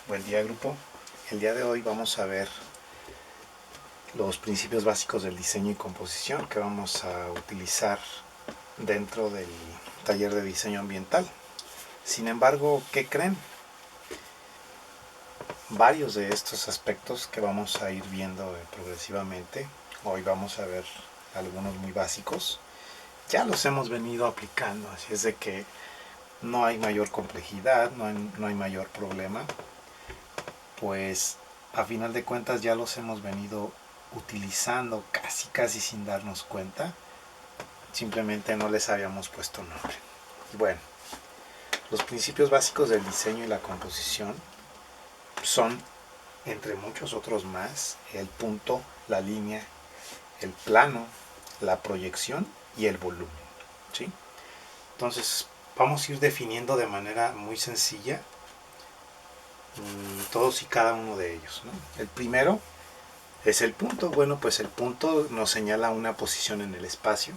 Buen día, grupo. El día de hoy vamos a ver los principios básicos del diseño y composición que vamos a utilizar dentro del taller de diseño ambiental. Sin embargo, ¿qué creen? Varios de estos aspectos que vamos a ir viendo progresivamente, hoy vamos a ver algunos muy básicos, ya los hemos venido aplicando, así es de que no hay mayor complejidad, no hay mayor problema, pues a final de cuentas ya los hemos venido utilizando casi sin darnos cuenta, simplemente no les habíamos puesto nombre. Y bueno, los principios básicos del diseño y la composición son, entre muchos otros más, el punto, la línea, el plano, la proyección y el volumen, ¿sí? Entonces vamos a ir definiendo de manera muy sencilla todos y cada uno de ellos, ¿no? El primero es el punto. Bueno, pues el punto nos señala una posición en el espacio.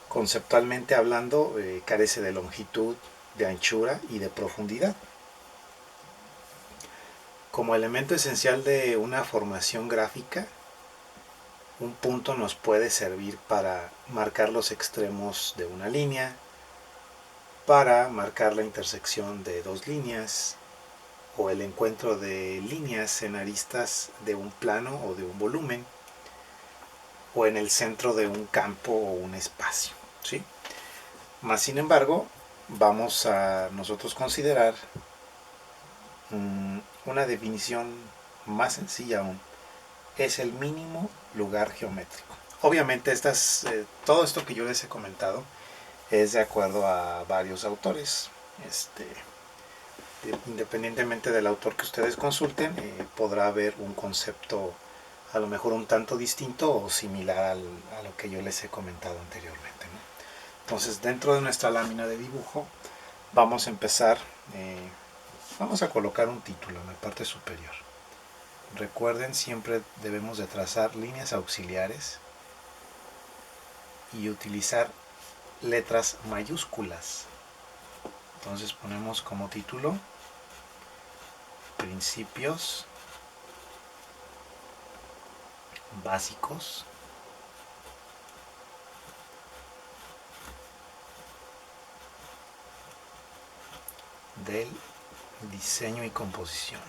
Conceptualmente hablando, carece de longitud, de anchura y de profundidad. Como elemento esencial de una formación gráfica, un punto nos puede servir para marcar los extremos de una línea, para marcar la intersección de dos líneas, o el encuentro de líneas en aristas de un plano o de un volumen, o en el centro de un campo o un espacio, ¿sí? Más sin embargo, vamos a nosotros considerar una definición más sencilla aún. Es el mínimo lugar geométrico. Obviamente todo esto que yo les he comentado es de acuerdo a varios autores. Independientemente del autor que ustedes consulten, podrá haber un concepto a lo mejor un tanto distinto o similar a lo que yo les he comentado anteriormente, ¿no? Entonces, dentro de nuestra lámina de dibujo vamos a empezar, vamos a colocar un título en la parte superior. Recuerden, siempre debemos de trazar líneas auxiliares y utilizar letras mayúsculas. Entonces ponemos como título Principios básicos del diseño y composición.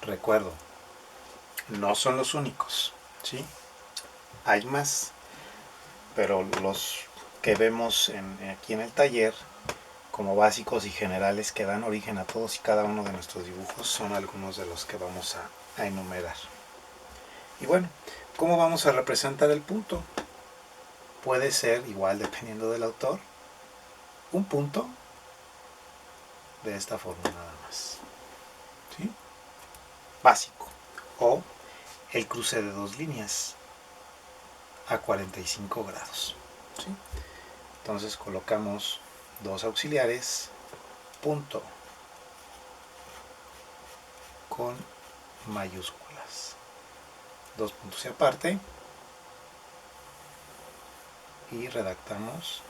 Recuerdo, no son los únicos, ¿sí? Hay más, pero los que vemos aquí en el taller como básicos y generales que dan origen a todos y cada uno de nuestros dibujos son algunos de los que vamos a enumerar. Y bueno, ¿cómo vamos a representar el punto? Puede ser, igual dependiendo del autor, un punto de esta forma nada más, ¿sí? Básico. O el cruce de dos líneas a 45 grados, ¿sí? Entonces colocamos dos auxiliares, punto, con mayúsculas, dos puntos y aparte, y redactamos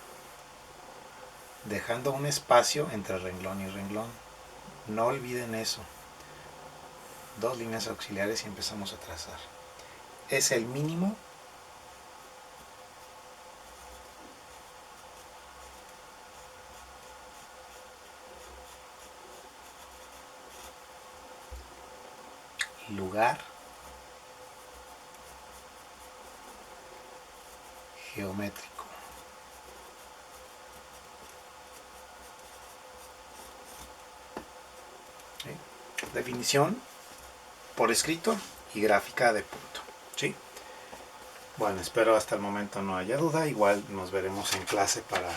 dejando un espacio entre renglón y renglón. No olviden eso. Dos líneas auxiliares y empezamos a trazar. Es el mínimo lugar geométrico. ¿Sí? Definición por escrito y gráfica de punto, ¿sí? Bueno, espero hasta el momento no haya duda. Igual nos veremos en clase para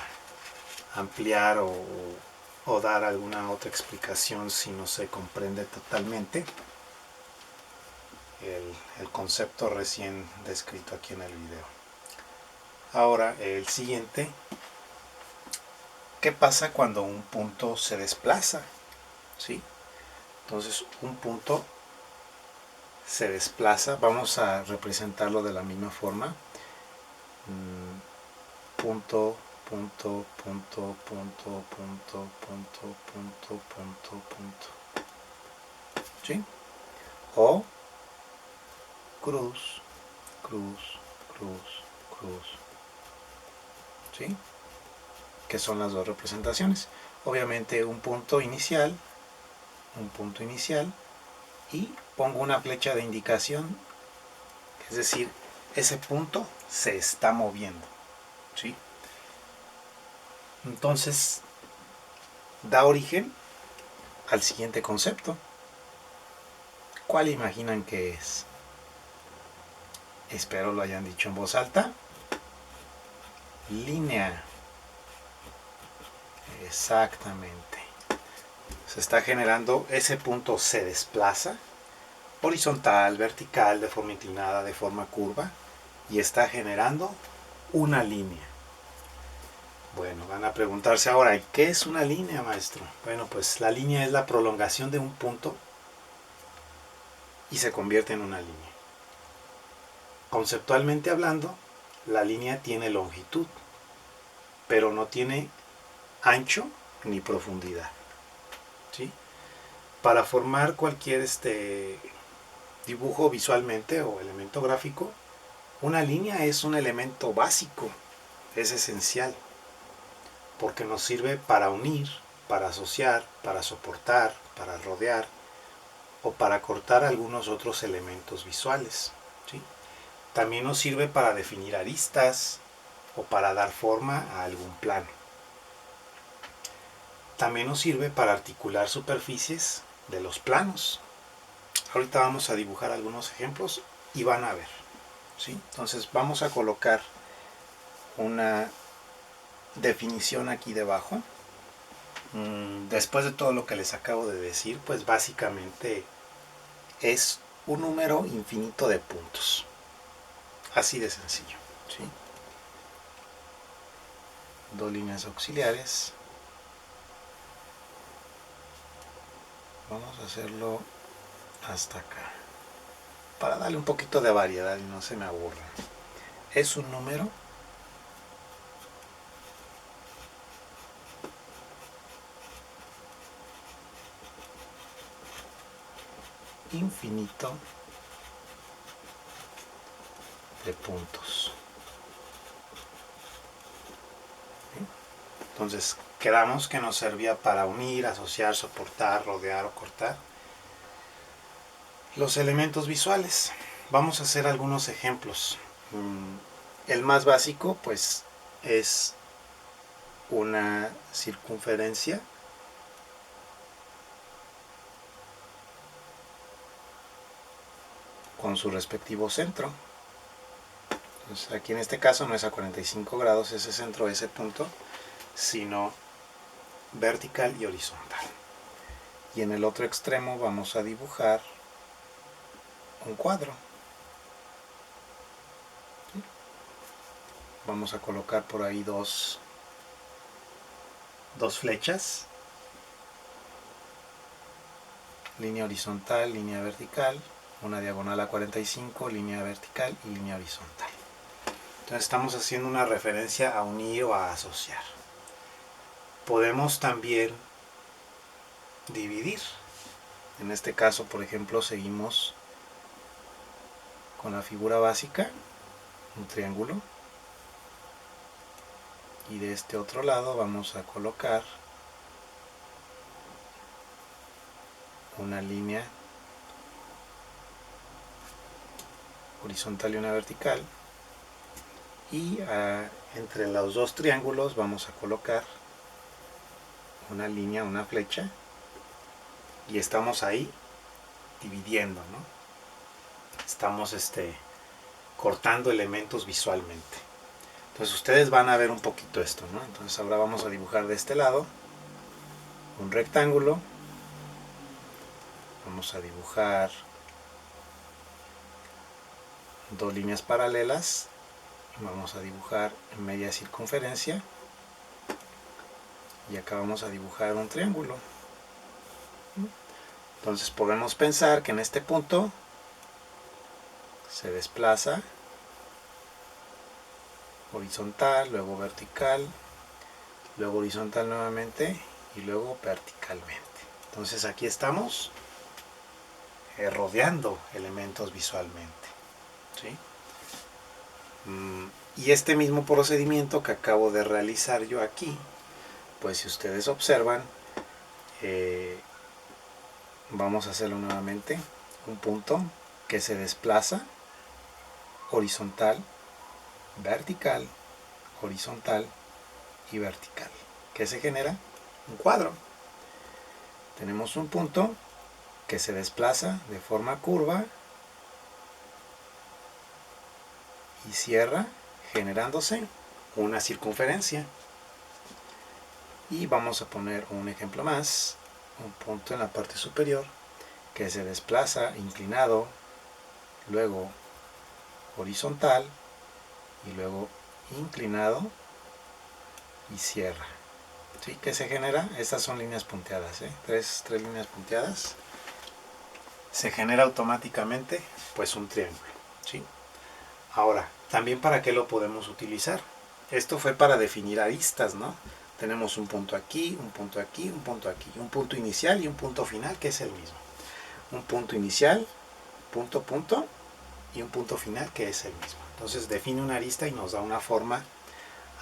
ampliar o dar alguna otra explicación si no se comprende totalmente el concepto recién descrito aquí en el video. Ahora, el siguiente. ¿Qué pasa cuando un punto se desplaza? ¿Sí? Entonces, un punto se desplaza. Vamos a representarlo de la misma forma. Punto, punto, punto, punto, punto, punto, punto, punto, punto. ¿Sí? O cruz, cruz, cruz, cruz. ¿Sí? Que son las dos representaciones. Obviamente un punto inicial y pongo una flecha de indicación, es decir, ese punto se está moviendo. ¿Sí? Entonces da origen al siguiente concepto. ¿Cuál imaginan que es? Espero lo hayan dicho en voz alta. Línea. Exactamente. Se está generando, ese punto se desplaza horizontal, vertical, de forma inclinada, de forma curva, y está generando una línea. Bueno, van a preguntarse ahora, ¿qué es una línea, maestro? Bueno, pues la línea es la prolongación de un punto y se convierte en una línea. Conceptualmente hablando, la línea tiene longitud, pero no tiene ancho ni profundidad. ¿Sí? Para formar cualquier dibujo visualmente o elemento gráfico, una línea es un elemento básico, es esencial, porque nos sirve para unir, para asociar, para soportar, para rodear o para cortar algunos otros elementos visuales. ¿Sí? También nos sirve para definir aristas o para dar forma a algún plano. También nos sirve para articular superficies de los planos. Ahorita vamos a dibujar algunos ejemplos y van a ver. ¿Sí? Entonces vamos a colocar una definición aquí debajo. Después de todo lo que les acabo de decir, pues básicamente es un número infinito de puntos. Así de sencillo. ¿Sí? Dos líneas auxiliares. Vamos a hacerlo hasta acá, para darle un poquito de variedad y no se me aburra. Es un número infinito de puntos. ¿Sí? Entonces quedamos que nos servía para unir, asociar, soportar, rodear o cortar los elementos visuales. Vamos a hacer algunos ejemplos. El más básico pues es una circunferencia con su respectivo centro. Entonces, aquí en este caso no es a 45 grados ese centro, ese punto, sino vertical y horizontal. Y en el otro extremo vamos a dibujar un cuadro. Vamos a colocar por ahí dos flechas, línea horizontal, línea vertical, una diagonal a 45, línea vertical y línea horizontal. Entonces estamos haciendo una referencia a unir o a asociar. Podemos también dividir. En este caso, por ejemplo, seguimos con la figura básica, un triángulo. Y de este otro lado vamos a colocar una línea horizontal y una vertical. Y entre los dos triángulos vamos a colocar una línea, una flecha. Y estamos ahí dividiendo, ¿no? Estamos cortando elementos visualmente. Entonces ustedes van a ver un poquito esto, ¿no? Entonces ahora vamos a dibujar de este lado un rectángulo. Vamos a dibujar dos líneas paralelas. Vamos a dibujar media circunferencia. Y acá vamos a dibujar un triángulo. Entonces podemos pensar que en este punto se desplaza horizontal, luego vertical, luego horizontal nuevamente y luego verticalmente. Entonces aquí estamos rodeando elementos visualmente, ¿sí? Y este mismo procedimiento que acabo de realizar yo aquí, pues si ustedes observan, vamos a hacerlo nuevamente. Un punto que se desplaza horizontal, vertical, horizontal y vertical. ¿Qué se genera? Un cuadro. Tenemos un punto que se desplaza de forma curva y cierra generándose una circunferencia. Y vamos a poner un ejemplo más, un punto en la parte superior que se desplaza inclinado, luego horizontal y luego inclinado y cierra. ¿Sí? ¿Qué se genera? Estas son líneas punteadas, tres líneas punteadas. Se genera automáticamente pues un triángulo, ¿sí? Ahora, también para qué lo podemos utilizar. Esto fue para definir aristas, ¿no? Tenemos un punto aquí, un punto aquí, un punto aquí, un punto inicial y un punto final que es el mismo. Un punto inicial, punto, punto y un punto final que es el mismo. Entonces define una arista y nos da una forma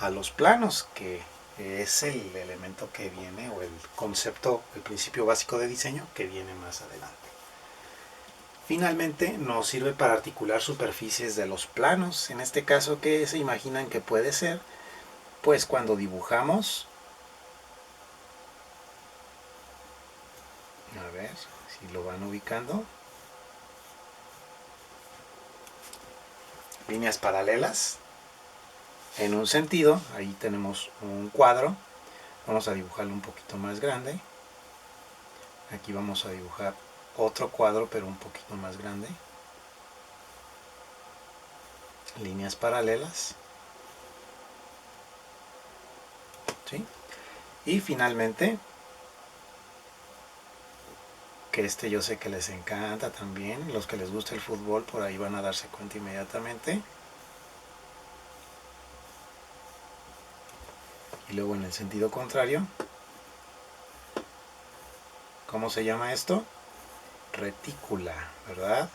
a los planos, que es el elemento que viene, o el concepto, el principio básico de diseño que viene más adelante. Finalmente nos sirve para articular superficies de los planos. En este caso, ¿qué se imaginan que puede ser? Pues cuando dibujamos, a ver si lo van ubicando, líneas paralelas en un sentido. Ahí tenemos un cuadro. Vamos a dibujarlo un poquito más grande. Aquí vamos a dibujar otro cuadro, pero un poquito más grande. Líneas paralelas, ¿sí? Y finalmente, que este yo sé que les encanta también, los que les gusta el fútbol por ahí van a darse cuenta inmediatamente. Y luego en el sentido contrario, ¿cómo se llama esto? Retícula, ¿verdad?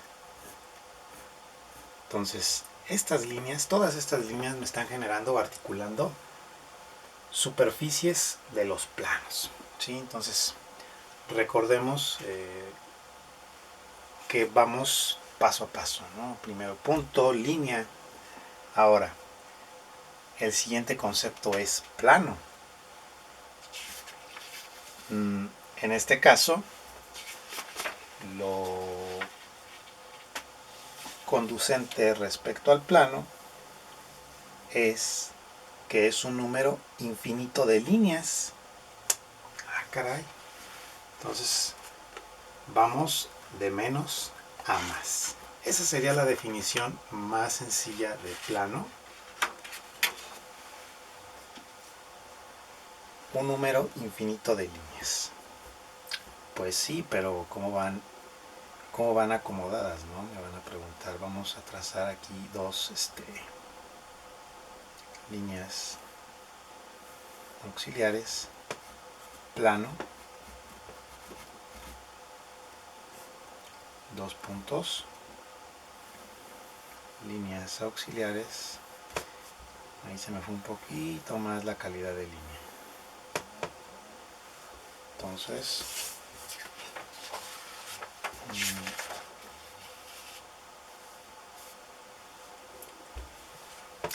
Entonces, estas líneas, todas estas líneas me están generando o articulando superficies de los planos, ¿sí? Entonces, recordemos que vamos paso a paso, ¿no? Primero punto, línea. Ahora, el siguiente concepto es plano. En este caso, lo conducente respecto al plano es que es un número infinito de líneas. Ah, caray. Entonces, vamos de menos a más. Esa sería la definición más sencilla de plano. Un número infinito de líneas. Pues sí, pero ¿cómo van acomodadas, no? Me van a preguntar. Vamos a trazar aquí dos líneas auxiliares, plano, dos puntos, líneas auxiliares. Ahí se me fue un poquito más la calidad de línea. Entonces,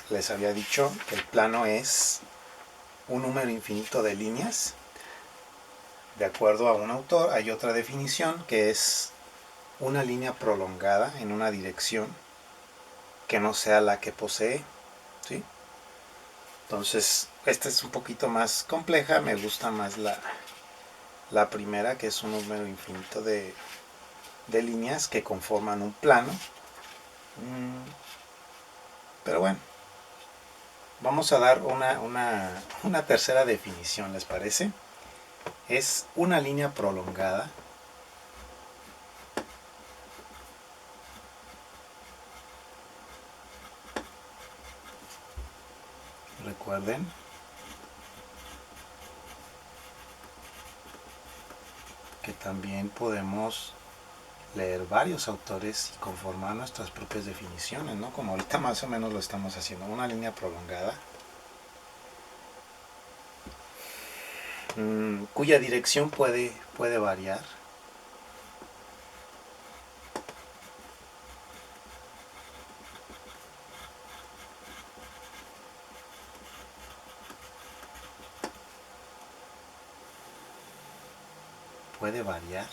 les había dicho que el plano es un número infinito de líneas. De acuerdo a un autor, hay otra definición que es una línea prolongada en una dirección que no sea la que posee, ¿sí? Entonces, esta es un poquito más compleja, me gusta más la primera, que es un número infinito de líneas que conforman un plano. Pero bueno, vamos a dar una tercera definición, ¿les parece? Es una línea prolongada Recuerden que también podemos leer varios autores y conformar nuestras propias definiciones, ¿no? Como ahorita más o menos lo estamos haciendo. Una línea prolongada cuya dirección puede variar. Puede variar.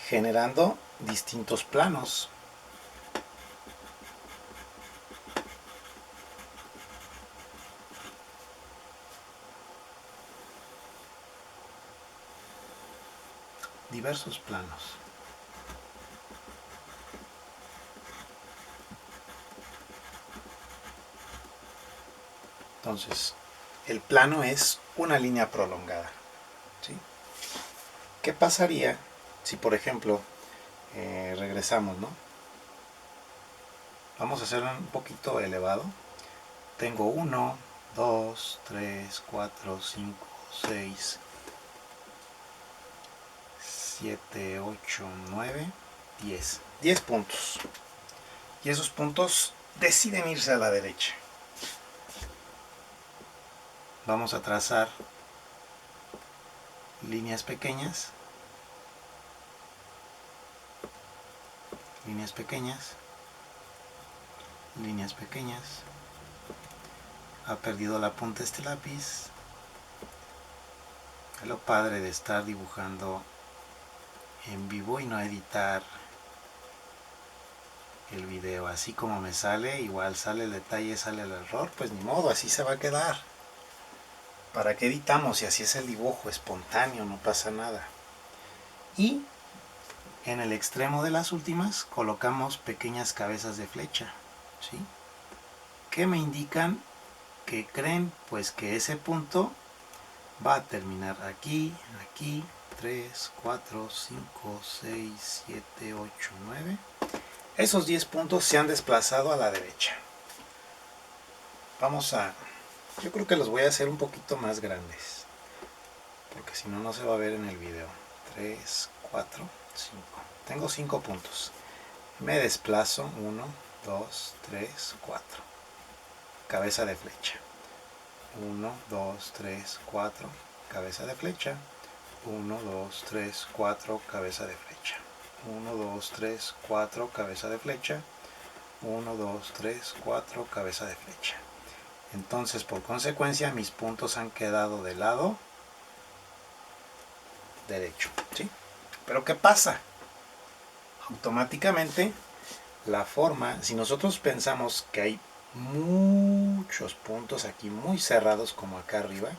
Generando distintos planos. Diversos planos. Entonces, el plano es una línea prolongada, ¿sí? ¿Qué pasaría si, por ejemplo, regresamos, ¿no? Vamos a hacerlo un poquito elevado. Tengo 1, 2, 3, 4, 5, 6, 7, 8, 9, 10. 10 puntos. Y esos puntos deciden irse a la derecha. Vamos a trazar líneas pequeñas. Líneas pequeñas. Líneas pequeñas. Ha perdido la punta este lápiz. Es lo padre de estar dibujando en vivo y no editar el video así como me sale. Igual sale el detalle, sale el error, pues ni modo, así se va a quedar. ¿Para qué editamos? Si así es el dibujo, espontáneo, no pasa nada. Y en el extremo de las últimas colocamos pequeñas cabezas de flecha, ¿sí? Que me indican que creen pues que ese punto va a terminar aquí, aquí, 3, 4, 5, 6, 7, 8, 9. Esos 10 puntos se han desplazado a la derecha. Yo creo que los voy a hacer un poquito más grandes, porque si no, no se va a ver en el video. 3, 4, 5. Tengo 5 puntos. Me desplazo 1, 2, 3, 4. Cabeza de flecha. 1, 2, 3, 4. Cabeza de flecha. 1, 2, 3, 4. Cabeza de flecha. 1, 2, 3, 4. Cabeza de flecha. 1, 2, 3, 4. Cabeza de flecha. Entonces, por consecuencia, mis puntos han quedado del lado derecho, ¿sí? Pero ¿qué pasa? Automáticamente, la forma, si nosotros pensamos que hay muchos puntos aquí muy cerrados como acá arriba,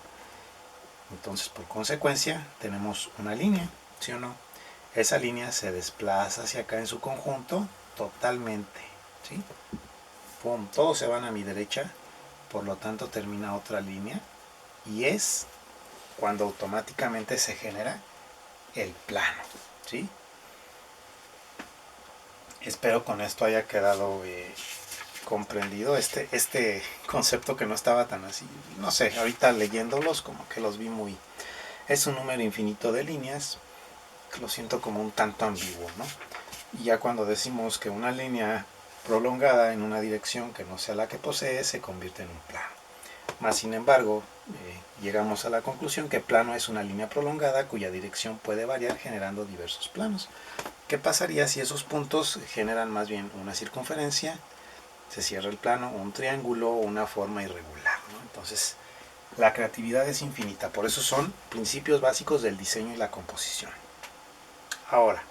entonces por consecuencia tenemos una línea, ¿sí o no? Esa línea se desplaza hacia acá en su conjunto totalmente, ¿sí? Pum, todos se van a mi derecha, por lo tanto termina otra línea y es cuando automáticamente se genera el plano, ¿sí? Espero con esto haya quedado comprendido este concepto que no estaba tan así. No sé, ahorita leyéndolos como que los vi muy... Es un número infinito de líneas, que lo siento como un tanto ambiguo, ¿no? Y ya cuando decimos que una línea prolongada en una dirección que no sea la que posee, se convierte en un plano. Más sin embargo, llegamos a la conclusión que plano es una línea prolongada cuya dirección puede variar generando diversos planos. ¿Qué pasaría si esos puntos generan más bien una circunferencia? Se cierra el plano, un triángulo, una forma irregular, ¿no? Entonces, la creatividad es infinita. Por eso son principios básicos del diseño y la composición. Ahora,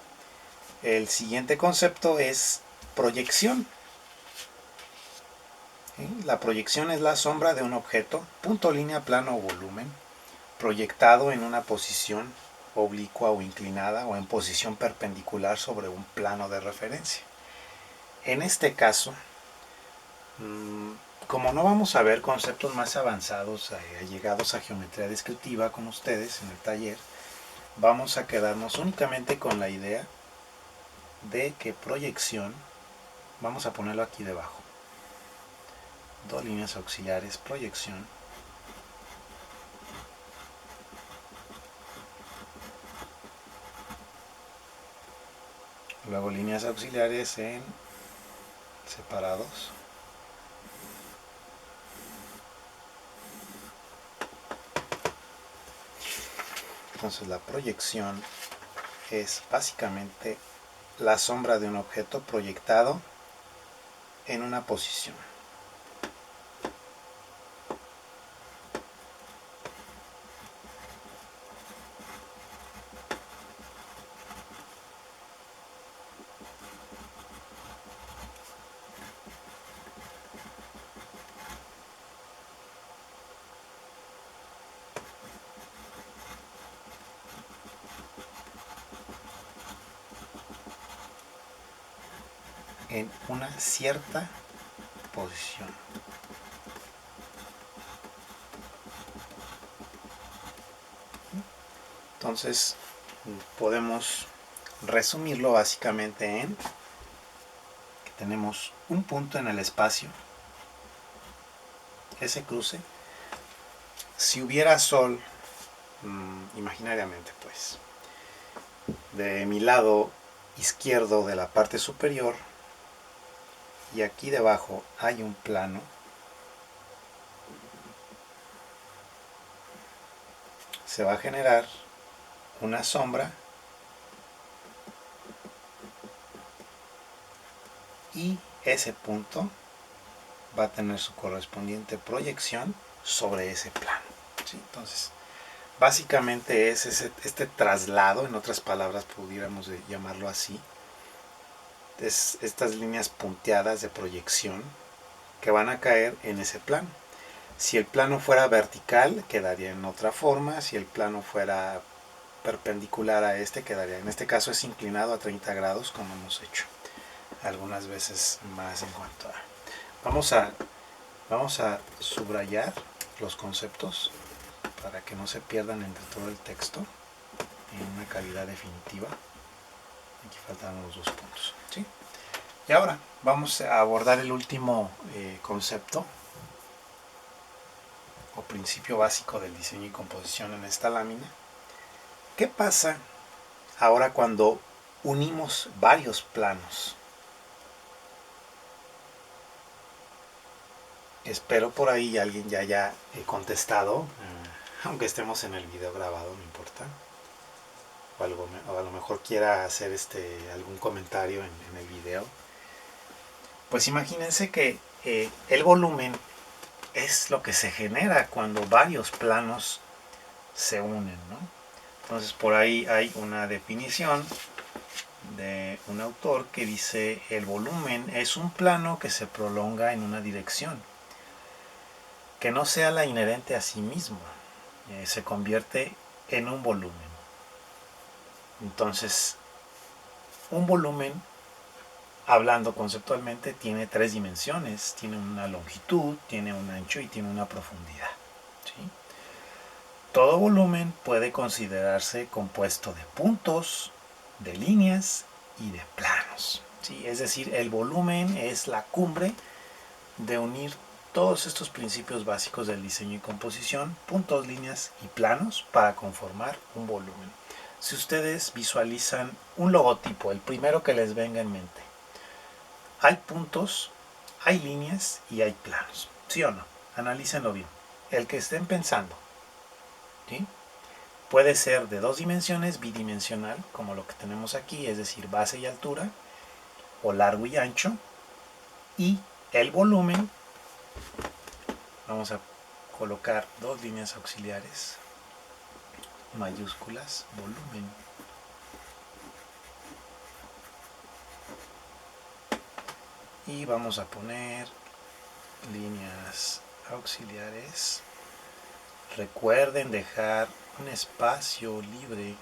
el siguiente concepto es proyección. ¿Sí? La proyección es la sombra de un objeto, punto, línea, plano o volumen, proyectado en una posición oblicua o inclinada o en posición perpendicular sobre un plano de referencia. En este caso, como no vamos a ver conceptos más avanzados allegados a geometría descriptiva con ustedes en el taller, vamos a quedarnos únicamente con la idea de que proyección, vamos a ponerlo aquí debajo, dos líneas auxiliares, proyección, luego líneas auxiliares en separados, entonces la proyección es básicamente la sombra de un objeto proyectado en una posición. En una cierta posición. Entonces podemos resumirlo básicamente en que tenemos un punto en el espacio, ese cruce. Si hubiera sol, imaginariamente pues, de mi lado izquierdo de la parte superior, y aquí debajo hay un plano, se va a generar una sombra y ese punto va a tener su correspondiente proyección sobre ese plano, ¿sí? Entonces, básicamente es este traslado, en otras palabras pudiéramos llamarlo así, es estas líneas punteadas de proyección que van a caer en ese plano. Si el plano fuera vertical, quedaría en otra forma. Si el plano fuera perpendicular a este, quedaría, en este caso es inclinado a 30 grados, como hemos hecho algunas veces más en cuanto a... Vamos a subrayar los conceptos para que no se pierdan entre todo el texto en una calidad definitiva. Aquí faltan los dos puntos, ¿sí? Y ahora vamos a abordar el último concepto o principio básico del diseño y composición en esta lámina. ¿Qué pasa ahora cuando unimos varios planos? Espero por ahí alguien ya haya contestado, aunque estemos en el video grabado, no importa. O a lo mejor quiera hacer algún comentario en el video. Pues imagínense que el volumen es lo que se genera cuando varios planos se unen, ¿no? Entonces por ahí hay una definición de un autor que dice: el volumen es un plano que se prolonga en una dirección, que no sea la inherente a sí mismo, se convierte en un volumen. Entonces, un volumen, hablando conceptualmente, tiene tres dimensiones: tiene una longitud, tiene un ancho y tiene una profundidad, ¿sí? Todo volumen puede considerarse compuesto de puntos, de líneas y de planos, ¿sí? Es decir, el volumen es la cumbre de unir todos estos principios básicos del diseño y composición, puntos, líneas y planos, para conformar un volumen. Si ustedes visualizan un logotipo, el primero que les venga en mente, hay puntos, hay líneas y hay planos, ¿sí o no? Analícenlo bien, el que estén pensando, ¿sí? Puede ser de dos dimensiones, bidimensional, como lo que tenemos aquí, es decir, base y altura, o largo y ancho, y el volumen, vamos a colocar dos líneas auxiliares mayúsculas, volumen. Y vamos a poner líneas auxiliares. Recuerden dejar un espacio libre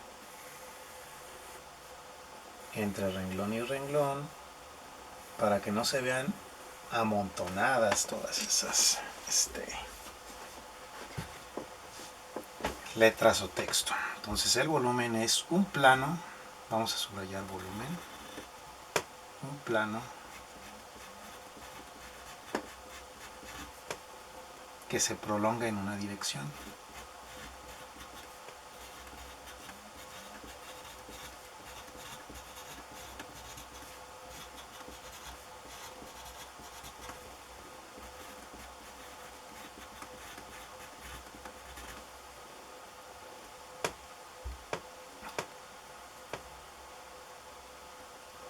entre renglón y renglón para que no se vean amontonadas todas esas letras o texto. Entonces el volumen es un plano, vamos a subrayar volumen, un plano que se prolonga en una dirección.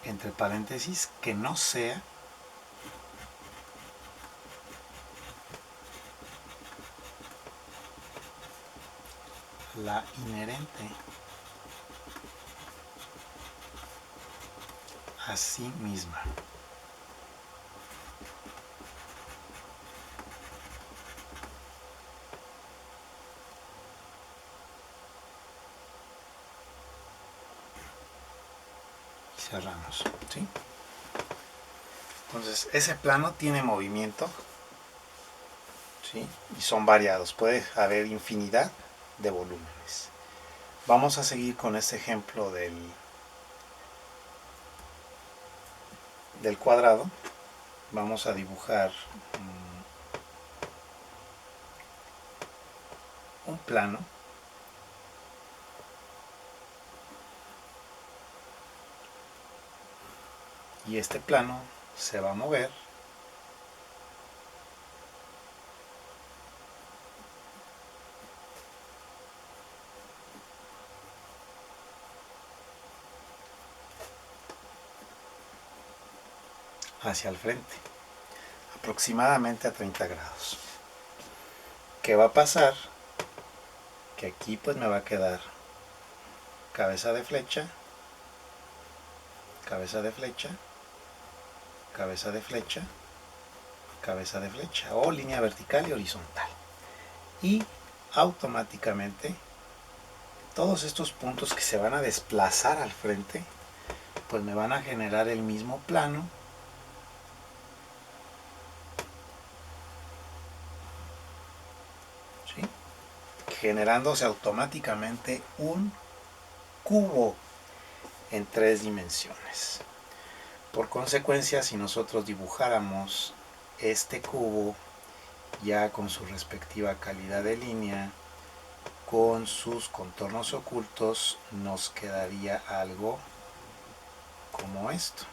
Entre paréntesis, que no sea la inherente a sí misma. Y cerramos, ¿sí? Entonces, ese plano tiene movimiento, ¿sí? Y son variados, puede haber infinidad de volúmenes. Vamos a seguir con este ejemplo del cuadrado. Vamos a dibujar un plano y este plano se va a mover hacia el frente, aproximadamente a 30 grados. ¿Qué va a pasar? Que aquí pues me va a quedar cabeza de flecha, cabeza de flecha, cabeza de flecha, cabeza de flecha, o línea vertical y horizontal. Y automáticamente todos estos puntos que se van a desplazar al frente pues me van a generar el mismo plano generándose automáticamente un cubo en 3 dimensiones. Por consecuencia, si nosotros dibujáramos este cubo ya con su respectiva calidad de línea, con sus contornos ocultos, nos quedaría algo como esto.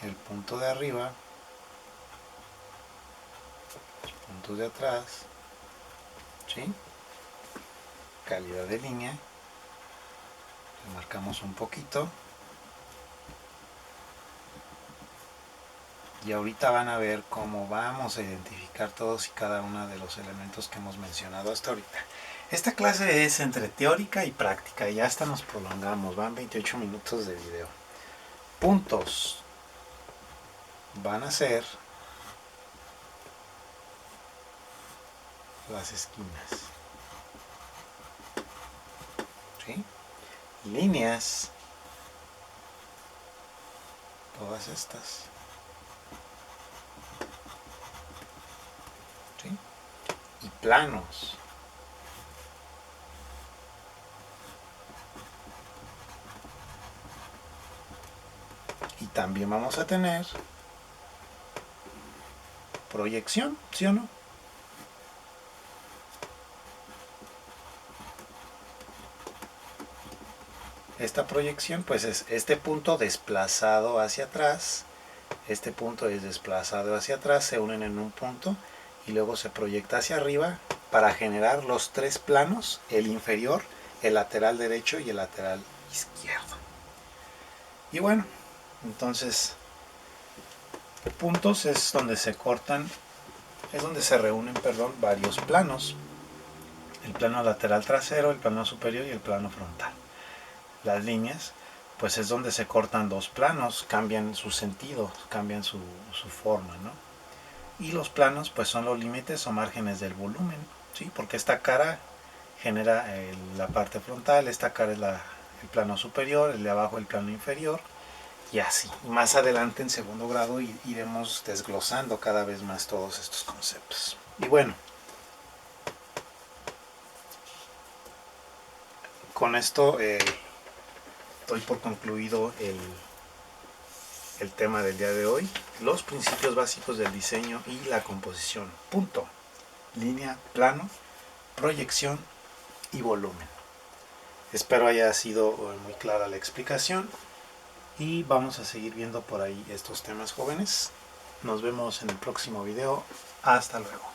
El punto de arriba, los puntos de atrás, ¿sí? Calidad de línea, le marcamos un poquito y ahorita van a ver cómo vamos a identificar todos y cada uno de los elementos que hemos mencionado hasta ahorita. Esta clase es entre teórica y práctica y hasta nos prolongamos, van 28 minutos de video. Puntos van a ser las esquinas, ¿sí? Líneas, todas estas, ¿sí? Y planos, y también vamos a tener proyección, ¿sí o no? Esta proyección pues es este punto desplazado hacia atrás, este punto es desplazado hacia atrás, se unen en un punto y luego se proyecta hacia arriba para generar los tres planos, el inferior, el lateral derecho y el lateral izquierdo. Y bueno, entonces puntos es donde se cortan, es donde se reúnen, perdón, varios planos. El plano lateral trasero, el plano superior y el plano frontal. Las líneas, pues es donde se cortan dos planos, cambian su sentido, cambian su forma, ¿no? Y los planos, pues son los límites o márgenes del volumen, ¿sí? Porque esta cara genera la parte frontal, esta cara es el plano superior, el de abajo el plano inferior, y así. Y más adelante en segundo grado iremos desglosando cada vez más todos estos conceptos. Y bueno, con esto doy por concluido el tema del día de hoy, los principios básicos del diseño y la composición. Punto. Línea, plano, proyección y volumen. Espero haya sido muy clara la explicación y vamos a seguir viendo por ahí estos temas, jóvenes. Nos vemos en el próximo video. Hasta luego.